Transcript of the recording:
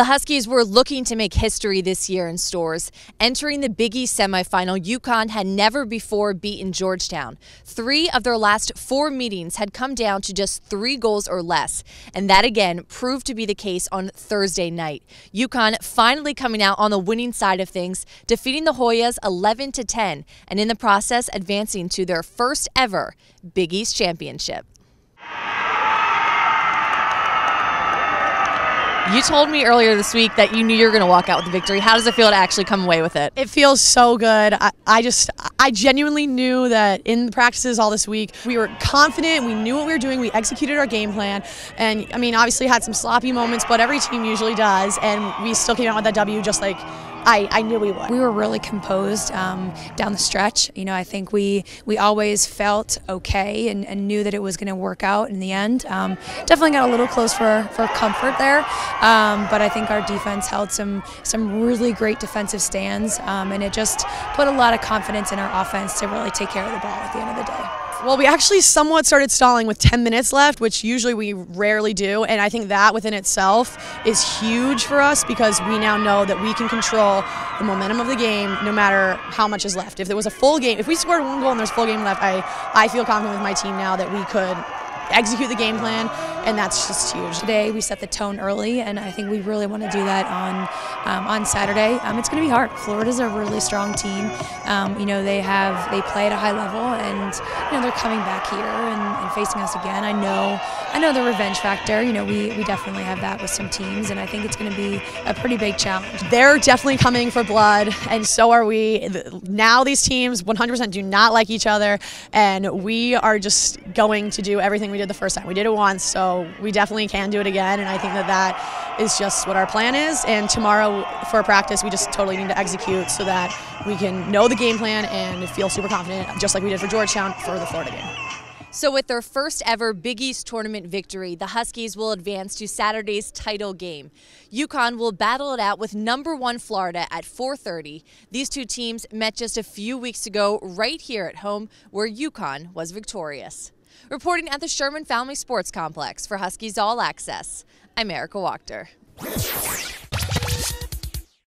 The Huskies were looking to make history this year in Storrs. Entering the Big East semifinal, UConn had never before beaten Georgetown. 3 of their last 4 meetings had come down to just 3 goals or less, and that again proved to be the case on Thursday night. UConn finally coming out on the winning side of things, defeating the Hoyas 11-10, and in the process advancing to their first ever Big East championship. You told me earlier this week that you knew you were going to walk out with the victory. How does it feel to actually come away with it? It feels so good. I genuinely knew that in the practices all this week, we were confident, we knew what we were doing, we executed our game plan, and I mean, obviously had some sloppy moments, but every team usually does, and we still came out with that W just like I knew we would. We were really composed down the stretch. You know, I think we always felt okay and knew that it was going to work out in the end. Definitely got a little close for comfort there, but I think our defense held some really great defensive stands, and it just put a lot of confidence in our offense to really take care of the ball at the end of the day. Well, we actually somewhat started stalling with 10 minutes left, which usually we rarely do, and I think that within itself is huge for us because we now know that we can control the momentum of the game no matter how much is left. If there was a full game, if we scored 1 goal and there's a full game left, I feel confident with my team now that we could execute the game plan, and that's just huge. Today we set the tone early, and I think we really want to do that on Saturday. It's going to be hard. Florida's a really strong team. You know, they play at a high level, and you know they're coming back here and facing us again. I know the revenge factor. You know, we definitely have that with some teams, and I think it's going to be a pretty big challenge. They're definitely coming for blood, and so are we. Now these teams 100% do not like each other, and we are just going to do everything we did the first time. We did it once, so we definitely can do it again, and I think that is just what our plan is. And tomorrow for practice, we just totally need to execute so that we can know the game plan and feel super confident, just like we did for Georgetown for the Florida game. So with their first ever Big East tournament victory, the Huskies will advance to Saturday's title game. UConn will battle it out with #1 Florida at 4:30. These two teams met just a few weeks ago right here at home, where UConn was victorious. Reporting at the Sherman Family Sports Complex for Huskies All Access, I'm Erica Wachter.